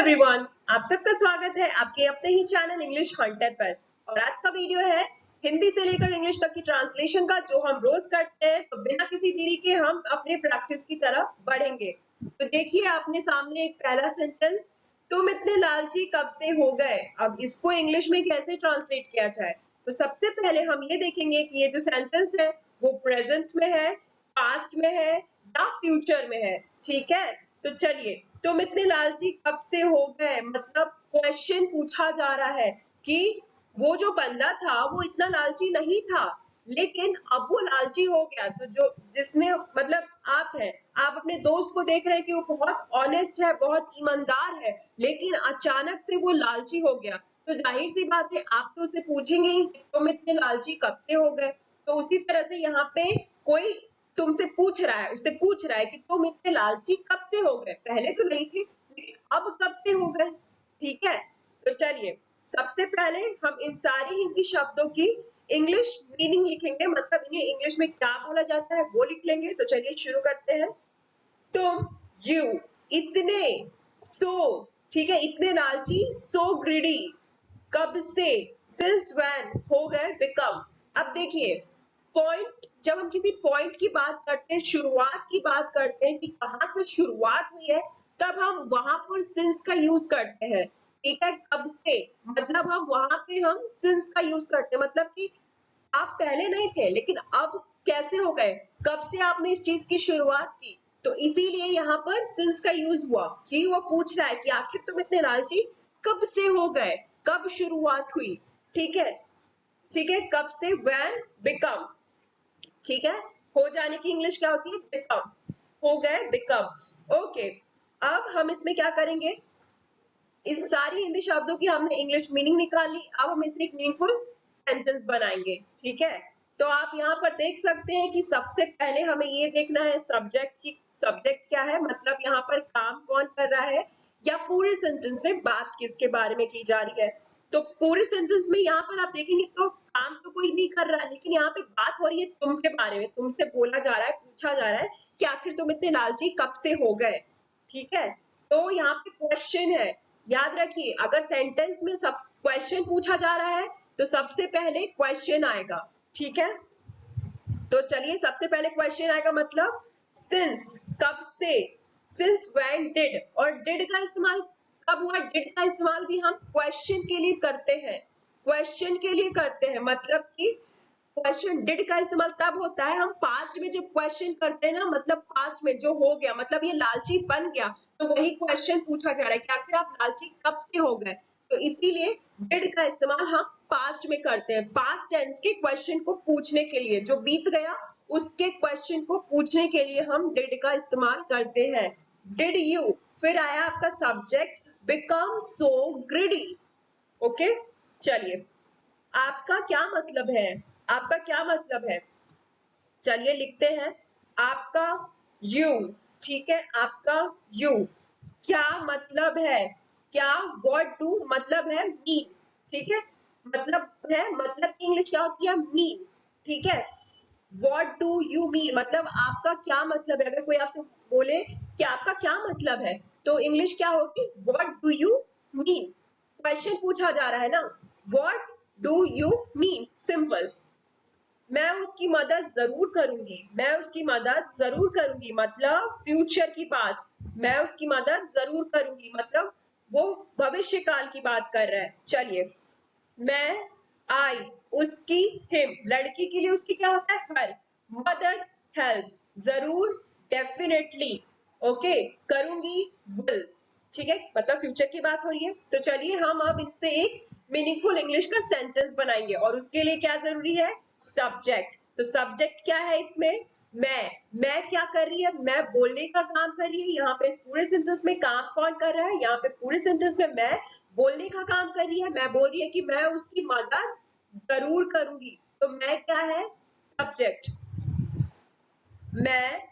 Everyone, आप सबका स्वागत है आपके अपने ही चैनल इंग्लिश हंटर पर। और आज का वीडियो है हिंदी से लेकर इंग्लिश तक की ट्रांसलेशन का, जो हम रोज करते हैं। तो बिना किसी देरी के हम अपने प्रैक्टिस की तरफ बढ़ेंगे। तो देखिए आपने सामने एक पहला सेंटेंस, तुम इतने लालची कब से हो गए। अब इसको इंग्लिश में कैसे ट्रांसलेट किया जाए, तो सबसे पहले हम ये देखेंगे कि ये जो सेंटेंस है वो प्रेजेंट में है, पास्ट में है या फ्यूचर में है। ठीक है, तो चलिए, तुम इतने लालची कब से हो गए, मतलब क्वेश्चन पूछा जा रहा है कि वो जो बंदा था वो इतना लालची नहीं था, लेकिन अब वो लालची हो गया। तो जो जिसने मतलब आप हैं, आप अपने दोस्त को देख रहे हैं कि वो बहुत ऑनेस्ट है, बहुत ईमानदार है, लेकिन अचानक से वो लालची हो गया। तो जाहिर सी बात है, आप तो उससे पूछेंगे ही कि तुम इतने लालची कब से हो गए। तो उसी तरह से यहाँ पे कोई तुमसे पूछ रहा है, उससे पूछ रहा है कि तुम इतने लालची कब से हो गए। पहले तो नहीं थे, लेकिन अब कब से हो गए। ठीक है, तो चलिए सबसे पहले हम इन सारी हिंदी शब्दों की इंग्लिश मीनिंग लिखेंगे, मतलब इन्हें इंग्लिश में क्या बोला जाता है वो लिख लेंगे। तो चलिए शुरू करते हैं। तुम, यू, इतने, सो, ठीक है, इतने लालची, सो ग्रीडी, कब से, सिंस व्हेन, हो गए, बिकम। अब देखिए, पॉइंट, जब हम किसी पॉइंट की बात करते हैं, शुरुआत की बात करते हैं कि कहां से शुरुआत हुई है, तब हम वहां पर सिंस का यूज करते हैं। ठीक है, कब से मतलब हम वहां पे हम सिंस का यूज करते हैं, मतलब कि आप पहले नहीं थे लेकिन अब कैसे हो गए, कब से आपने इस चीज की शुरुआत की। तो इसीलिए यहाँ पर सिंस का यूज हुआ कि वो पूछ रहा है कि आखिर तुम इतने लालची कब से हो गए, कब शुरुआत हुई। ठीक है, ठीक है, कब से, व्हेन, बिकम। ठीक है, हो जाने की इंग्लिश क्या होती है, बिकम, हो गए, बिकम। ओके, अब हम इसमें क्या करेंगे, इस सारी हिंदी शब्दों की हमने इंग्लिश मीनिंग निकाल ली। अब हम इससे एक मीनिंगफुल सेंटेंस बनाएंगे। ठीक है, तो आप यहाँ पर देख सकते हैं कि सबसे पहले हमें ये देखना है सब्जेक्ट की, सब्जेक्ट क्या है, मतलब यहाँ पर काम कौन कर रहा है, या पूरे सेंटेंस में बात किसके बारे में की जा रही है। तो पूरे सेंटेंस में यहाँ पर आप देखेंगे तो काम तो कोई नहीं कर रहा है, लेकिन यहाँ पे बात हो रही है तुम के बारे में, तुमसे बोला जा रहा है, पूछा जा रहा है कि आखिर तुम इतने लालची कब से हो गए। ठीक है, तो यहाँ पे क्वेश्चन है। याद रखिए, अगर सेंटेंस में सब क्वेश्चन पूछा जा रहा है तो सबसे पहले क्वेश्चन आएगा। ठीक है, तो चलिए सबसे पहले क्वेश्चन आएगा, मतलब सिंस, कब से, सिंस व्हेन डिड, और डिड का इस्तेमाल कब हुआ। डिड का इस्तेमाल भी हम क्वेश्चन के लिए करते हैं, क्वेश्चन के लिए करते हैं, मतलब कि क्वेश्चन डिड का इस्तेमाल तब होता है हम पास्ट में जब क्वेश्चन करते हैं ना, मतलब पास्ट में जो हो गया, मतलब ये लालची बन गया, तो वही क्वेश्चन पूछा जा रहा है कि आखिर आप लालची कब से हो गए। तो इसीलिए डिड का इस्तेमाल हम पास्ट में करते हैं, पास्ट टेंस के क्वेश्चन को पूछने के लिए, जो बीत गया उसके क्वेश्चन को पूछने के लिए हम डिड का इस्तेमाल करते हैं। डिड यू, फिर आया आपका subject, become so greedy. Okay, चलिए, आपका क्या मतलब है, आपका क्या मतलब है, चलिए लिखते हैं। आपका यू, ठीक है, आपका यू क्या मतलब है, क्या, व्हाट डू मतलब है मीन। ठीक है, मतलब है, मतलब की इंग्लिश क्या होती है, मीन। ठीक है, व्हाट डू यू मीन, मतलब आपका क्या मतलब है। अगर कोई आपसे बोले कि आपका क्या मतलब है, तो इंग्लिश क्या होगी, what do you mean. Question पूछा जा रहा है ना, what do you mean, simple. मैं उसकी मदद जरूर करूंगी, मैं उसकी मदद जरूर करूंगी, मतलब फ्यूचर की बात, मैं उसकी मदद जरूर करूंगी, मतलब वो भविष्य काल की बात कर रहा है। चलिए, मैं, आई, उसकी, हिम, लड़की के लिए उसकी क्या होता है, हर, मदद, हेल्प, जरूर, डेफिनेटली, ओके, करूंगी, विल। ठीक है, मतलब फ्यूचर की बात हो रही है। तो चलिए हम अब इससे एक मीनिंगफुल इंग्लिश का सेंटेंस बनाएंगे, और उसके लिए क्या जरूरी है, सब्जेक्ट। तो सब्जेक्ट क्या है इसमें, मैं क्या कर रही है, मैं बोलने का काम कर रही है। यहाँ पे इस पूरे सेंटेंस में काम कौन कर रहा है, यहाँ पे पूरे सेंटेंस में मैं बोलने का काम कर रही है, मैं बोल रही है कि मैं उसकी मदद जरूर करूंगी। तो मैं क्या है, सब्जेक्ट, मैं,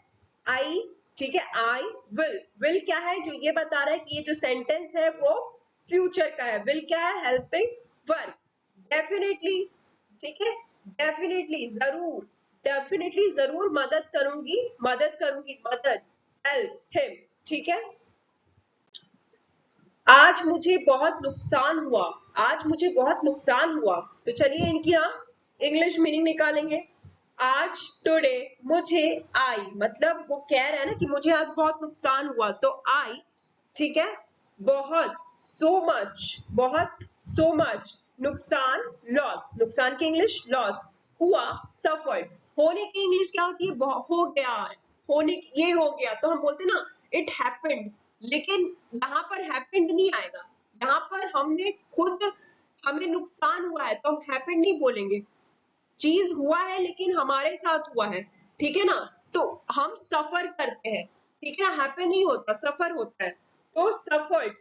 आई, ठीक है, आई विल, विल क्या है, जो ये बता रहा है कि ये जो सेंटेंस है वो फ्यूचर का है। विल क्या है, हेल्पिंग वर्ब। डेफिनेटली, ठीक है, डेफिनेटली, जरूर, डेफिनेटली जरूर मदद करूंगी, मदद करूंगी, मदद, हेल्प हिम। ठीक है, आज आज मुझे बहुत नुकसान हुआ, आज मुझे बहुत नुकसान हुआ। तो चलिए इनकी हम इंग्लिश मीनिंग निकालेंगे। आज टुडे मुझे आई, मतलब वो कह रहा है ना कि मुझे आज बहुत नुकसान हुआ, तो आई, ठीक है। बहुत, सो मच, बहुत, सो मच, नुकसान, लॉस, नुकसान की इंग्लिश लॉस, हुआ, सफर्ड, होने की इंग्लिश क्या होती है, हो गया, होने की, ये हो गया तो हम बोलते ना इट हैपेंड, लेकिन यहाँ पर हैपेंड नहीं आएगा, यहाँ पर हमने खुद, हमें नुकसान हुआ है तो हम हैपेंड नहीं बोलेंगे, चीज हुआ है लेकिन हमारे साथ हुआ है, ठीक है ना, तो हम सफर करते हैं, ठीक है, हैपन नहीं होता, सफर होता है, तो सफर्ड।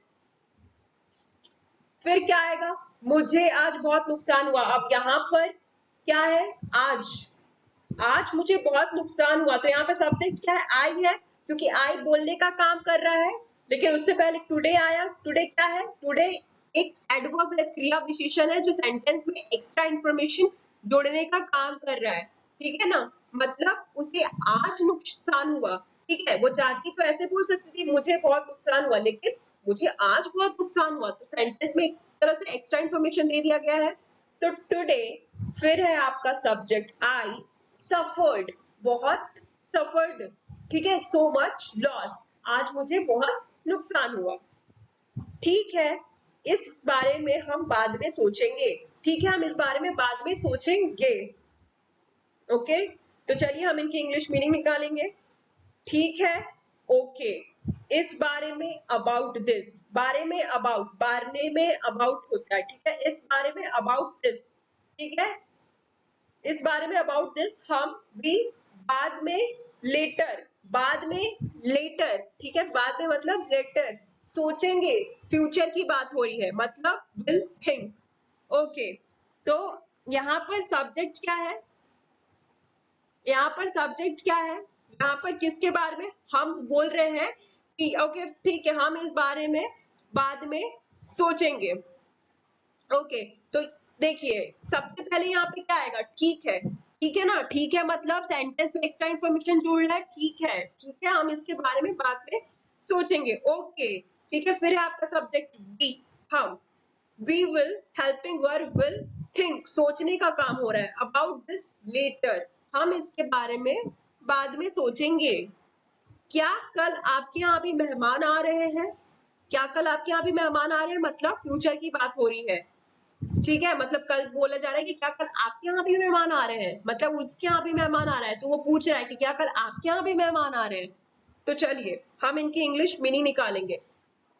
फिर क्या आएगा, मुझे आज बहुत नुकसान हुआ, अब यहाँ पर क्या है, आज, आज मुझे बहुत नुकसान हुआ, तो यहाँ पे सब्जेक्ट क्या है, आई है, क्योंकि आई बोलने का काम कर रहा है, लेकिन उससे पहले टुडे आया, टुडे क्या है, टुडे एक एडवर्ब है, क्रिया विशेषण है जो सेंटेंस में एक्स्ट्रा इंफॉर्मेशन जोड़ने का काम कर रहा है, ठीक है ना, मतलब उसे आज नुकसान हुआ, ठीक है, वो चाहती तो ऐसे बोल सकती थी मुझे बहुत नुकसान हुआ, लेकिन मुझे आज बहुत नुकसान हुआ, तो सेंटेंस में एक तरह से एक्स्ट्रा इंफॉर्मेशन दे दिया गया है। तो टुडे, फिर है आपका सब्जेक्ट आई, सफर्ड, बहुत सफर्ड, ठीक है, सो मच लॉस, आज मुझे बहुत नुकसान हुआ, ठीक है, इस बारे में हम बाद में सोचेंगे, ठीक है, हम इस बारे में बाद में सोचेंगे, ओके। तो चलिए हम इनकी इंग्लिश मीनिंग निकालेंगे, ठीक है, ओके, इस बारे में, अबाउट दिस, बारे में, अबाउट, बारे में अबाउट होता है, ठीक है, इस बारे में, अबाउट दिस, ठीक है, इस बारे में, अबाउट दिस, हम भी बाद में, लेटर, बाद में, लेटर, ठीक है, बाद में मतलब लेटर, सोचेंगे, फ्यूचर की बात हो रही है, मतलब विल थिंक, ओके। तो यहाँ पर सब्जेक्ट क्या है, यहाँ पर सब्जेक्ट क्या है, यहाँ पर किसके बारे में हम बोल रहे हैं कि ओके ठीक है, हम इस बारे में बाद में सोचेंगे, ओके। तो देखिए सबसे पहले यहाँ पे क्या आएगा, ठीक है, ठीक है ना, ठीक है मतलब सेंटेंस में एक्स्ट्रा इन्फॉर्मेशन जोड़ रहा है, ठीक है, ठीक है, हम इसके बारे में बाद में सोचेंगे, ओके, ठीक है। फिर है आपका सब्जेक्ट बी, हम, we will, helping verb will, think, सोचने का काम हो रहा है, अबाउट दिस लेटर, हम इसके बारे में बाद में सोचेंगे। क्या कल आपके यहाँ भी मेहमान आ रहे हैं, क्या कल आपके यहाँ भी मेहमान आ रहे हैं, मतलब फ्यूचर की बात हो रही है, ठीक है, मतलब कल बोला जा रहा है कि क्या कल आपके यहाँ भी मेहमान आ रहे हैं, मतलब उसके यहाँ भी मेहमान आ रहा है, तो वो पूछ रहा है कि क्या कल आपके यहाँ भी मेहमान आ रहे हैं। तो चलिए हम इनकी इंग्लिश मीनिंग निकालेंगे,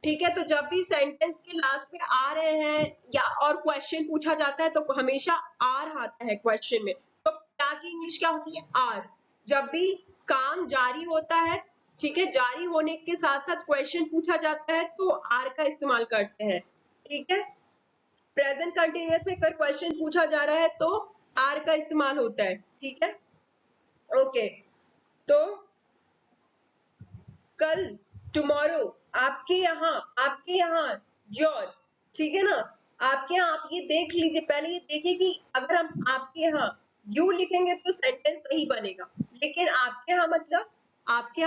ठीक है। तो जब भी सेंटेंस के लास्ट में आ रहे हैं या और क्वेश्चन पूछा जाता है तो हमेशा आर आता है क्वेश्चन में, तो क्या की इंग्लिश क्या होती है, आर। जब भी काम जारी होता है, ठीक है, जारी होने के साथ साथ क्वेश्चन पूछा जाता है तो आर का इस्तेमाल करते हैं, ठीक है। प्रेजेंट कंटिन्यूअस में अगर क्वेश्चन पूछा जा रहा है तो आर का इस्तेमाल होता है, ठीक है, ओके। तो कल, टुमारो, आपके यहाँ, योर, ठीक है ना, आपके यहाँ, आप ये देख लीजिए, पहले ये देखिए कि अगर हम आपके यहाँ यू लिखेंगे तो सेंटेंस सही बनेगा, लेकिन आपके यहाँ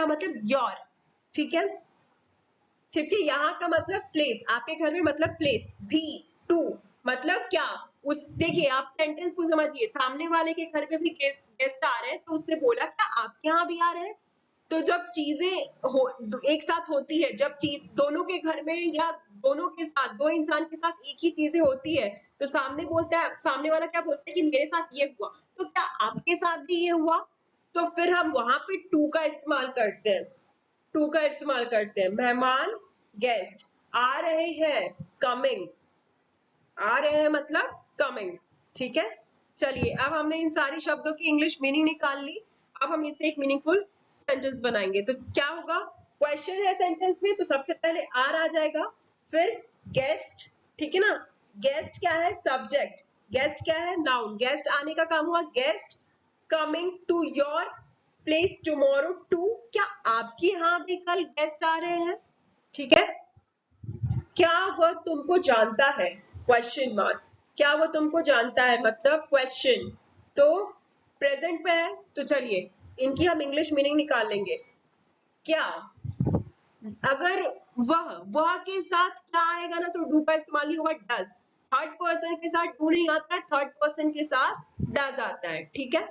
मतलब योर, ठीक है, ठीक है, यहाँ का मतलब प्लेस, आपके घर में मतलब प्लेस, भी, टू, मतलब क्या, उस, देखिए आप सेंटेंस को समझिए, सामने वाले के घर पे भी गेस्ट आ रहे हैं तो उसने बोला क्या आपके यहाँ भी आ रहे हैं, तो जब चीजें एक साथ होती है, जब चीज दोनों के घर में या दोनों के साथ, दो इंसान के साथ एक ही चीजें होती है, तो सामने बोलता है, सामने वाला क्या बोलता है कि मेरे साथ ये हुआ, तो क्या आपके साथ भी ये हुआ, तो फिर हम वहां पे टू का इस्तेमाल करते हैं, टू का इस्तेमाल करते हैं। मेहमान, गेस्ट, आ रहे हैं, कमिंग, आ रहे हैं मतलब कमिंग, ठीक है। चलिए अब हमने इन सारी शब्दों की इंग्लिश मीनिंग निकाल ली, अब हम इससे एक मीनिंगफुल सेंटेंस बनाएंगे, तो क्या होगा, क्वेश्चन है सेंटेंस में तो सबसे पहले आर आ जाएगा, फिर गेस्ट, ठीक है ना, गेस्ट क्या है, सब्जेक्ट, गेस्ट क्या है, नाउन, गेस्ट आने का काम हुआ, guest, coming to your place tomorrow, to, क्या आपके यहाँ भी कल गेस्ट आ रहे हैं, ठीक है। क्या वह तुमको जानता है, क्वेश्चन मार्क, क्या वह तुमको जानता है मतलब क्वेश्चन, तो प्रेजेंट में है, तो चलिए इनकी हम इंग्लिश मीनिंग निकाल लेंगे। क्या, अगर वह के साथ क्या आएगा ना, तो डू का इस्तेमाल ही होगा डज। थर्ड पर्सन के साथ डू नहीं आता है, थर्ड पर्सन के साथ डज आता है, ठीक है।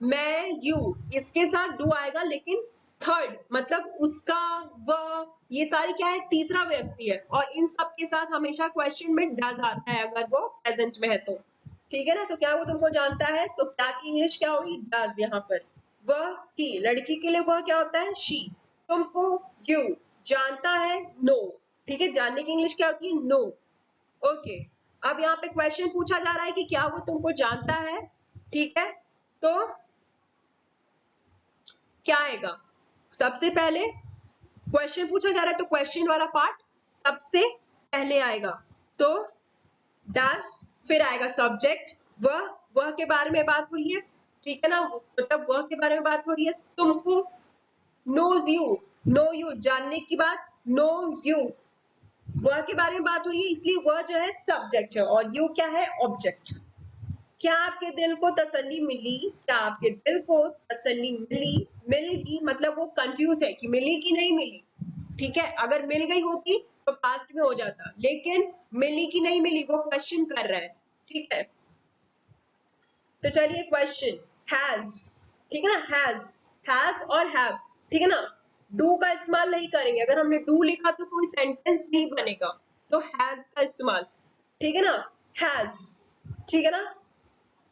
मैं, यू, इसके साथ डू आएगा, लेकिन थर्ड मतलब उसका, वह, ये सारी क्या है, तीसरा व्यक्ति है, और इन सब के साथ हमेशा क्वेश्चन में डज आता है अगर वो प्रेजेंट में है तो, ठीक है ना। तो क्या वो तुमको जानता है, तो क्या की इंग्लिश क्या होगी, डज। यहाँ पर वह, ही, लड़की के लिए वह क्या होता है, शी। तुमको, यू, जानता है, नो, ठीक है। जानने की इंग्लिश क्या होती है, नो। ओके, अब यहाँ पे क्वेश्चन पूछा जा रहा है कि क्या वो तुमको जानता है, ठीक है। तो क्या आएगा, सबसे पहले क्वेश्चन पूछा जा रहा है तो क्वेश्चन वाला पार्ट सबसे पहले आएगा। तो डस, फिर आएगा सब्जेक्ट, वह के बारे में बात हो रही है, ठीक है ना, मतलब वह के बारे में बात हो रही है। तुमको, नोज यू, नो यू, जानने की बात, नो यू, वह के बारे में बात हो रही है, इसलिए वह जो है सब्जेक्ट है, और यू क्या है, ऑब्जेक्ट। क्या आपके दिल को तसल्ली मिली, क्या आपके दिल को तसल्ली मिली, मिलेगी मतलब वो कंफ्यूज है कि मिली कि नहीं मिली, ठीक है। अगर मिल गई होती तो पास्ट में हो जाता, लेकिन मिली कि नहीं मिली वो क्वेश्चन कर रहा है, ठीक है। तो चलिए क्वेश्चन, हैज, ठीक है ना, हैज और हैव, ठीक है ना। डू का इस्तेमाल नहीं करेंगे, अगर हमने डू लिखा तो कोई सेंटेंस नहीं बनेगा, तो हैज का इस्तेमाल, ठीक है ना। हैज, ठीक है ना,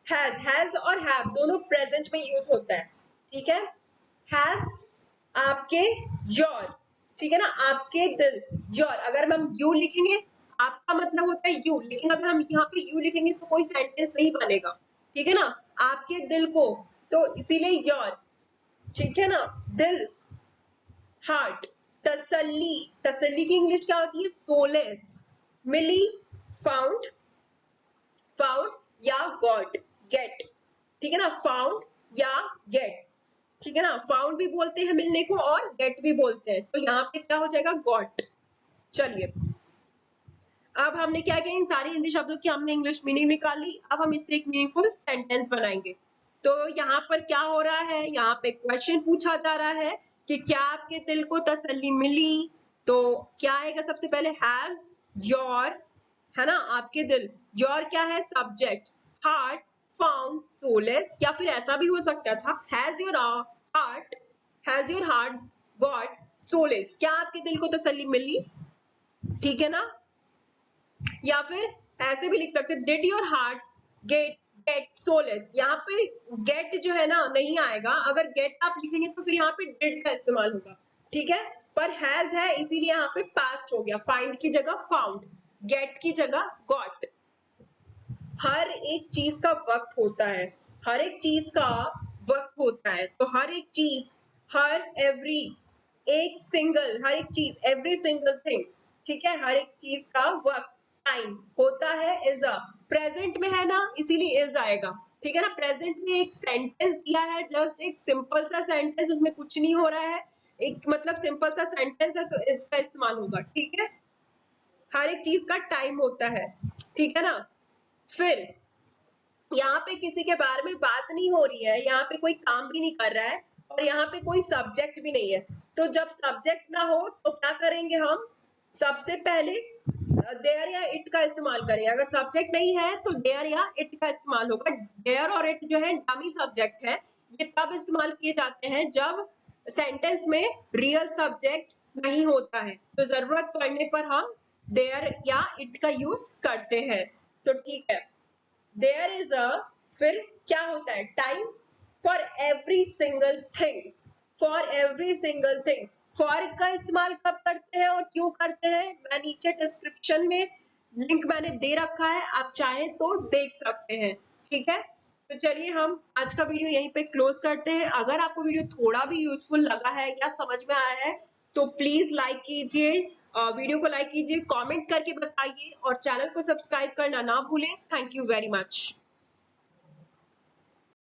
हैज और हैव दोनों प्रेजेंट में यूज होता है, ठीक है। हैज आपके, योर, ठीक है ना, आपके दिल, योर, अगर हम यू लिखेंगे आपका मतलब होता है यू, लेकिन अगर हम यहाँ पे यू लिखेंगे तो कोई सेंटेंस नहीं बनेगा, ठीक है ना। आपके दिल को, तो इसीलिए योर, ठीक है ना। दिल, हार्ट, तसल्ली, तसल्ली की इंग्लिश क्या होती है, सोलेस। मिली, फाउंड, फाउंड या गॉट, गेट, ठीक है ना, फाउंड या गेट, ठीक है ना। फाउंड भी बोलते हैं मिलने को और गेट भी बोलते हैं, तो यहाँ पे क्या हो जाएगा, गॉट। चलिए, अब हमने क्या किया, इन सारी हिंदी शब्दों की हमने इंग्लिश मीनिंग निकाल ली, अब हम इससे एक मीनिंगफुल सेंटेंस बनाएंगे। तो यहाँ पर क्या हो रहा है, यहाँ पे क्वेश्चन पूछा जा रहा है कि क्या आपके दिल को तसल्ली मिली, तो क्या आएगा सबसे पहले, हैज योर, है ना, आपके दिल, योर क्या है, सब्जेक्ट, हार्ट, फाउंड सोलेस, या फिर ऐसा भी हो सकता था, has your heart, has your heart got solace, क्या आपके दिल को तसल्ली मिली, ठीक है ना। या फिर ऐसे भी लिख सकते, did your heart get get solace, यहाँ पे गेट जो है ना नहीं आएगा, अगर गेट आप लिखेंगे तो फिर यहाँ पे डिड का इस्तेमाल होगा, ठीक है। पर हैज है इसीलिए यहाँ पे पास्ट हो गया, फाइंड की जगह फाउंड, गेट की जगह गॉट। हर एक चीज का वक्त होता है, हर एक चीज का वक्त होता है, तो हर एक चीज, हर एवरी, एक सिंगल, हर एक चीज, एवरी सिंगल थिंग, ठीक है, हर एक चीज का वक्त, टाइम होता है, इज अ, प्रेजेंट में है ना इसीलिए इज आएगा, ठीक है ना। प्रेजेंट में एक सेंटेंस दिया है, जस्ट एक सिंपल सा सेंटेंस, उसमें कुछ नहीं हो रहा है, एक मतलब सिंपल सा सेंटेंस है, तो इसका इस्तेमाल होगा, ठीक है। हर एक चीज का टाइम होता है, ठीक है ना। फिर यहाँ पे किसी के बारे में बात नहीं हो रही है, यहाँ पे कोई काम भी नहीं कर रहा है, और यहाँ पे कोई सब्जेक्ट भी नहीं है, तो जब सब्जेक्ट ना हो तो क्या करेंगे हम, सबसे पहले देयर या इट का इस्तेमाल करेंगे। अगर सब्जेक्ट नहीं है तो देयर या इट का इस्तेमाल होगा। देयर और इट जो है डमी सब्जेक्ट है, ये तब इस्तेमाल किए जाते हैं जब सेंटेंस में रियल सब्जेक्ट नहीं होता है, तो जरूरत पड़ने पर हम देयर या इट का यूज करते हैं, तो ठीक है। देयर इज अ, फिर क्या होता है, time, for every single thing, for every single thing. For का इस्तेमाल कब करते हैं और क्यों करते हैं, मैं नीचे डिस्क्रिप्शन में लिंक मैंने दे रखा है, आप चाहे तो देख सकते हैं, ठीक है। तो चलिए हम आज का वीडियो यहीं पे क्लोज करते हैं। अगर आपको वीडियो थोड़ा भी यूजफुल लगा है या समझ में आया है तो प्लीज लाइक कीजिए, वीडियो को लाइक कीजिए, कमेंट करके बताइए, और चैनल को सब्सक्राइब करना ना भूलें। Thank you very much.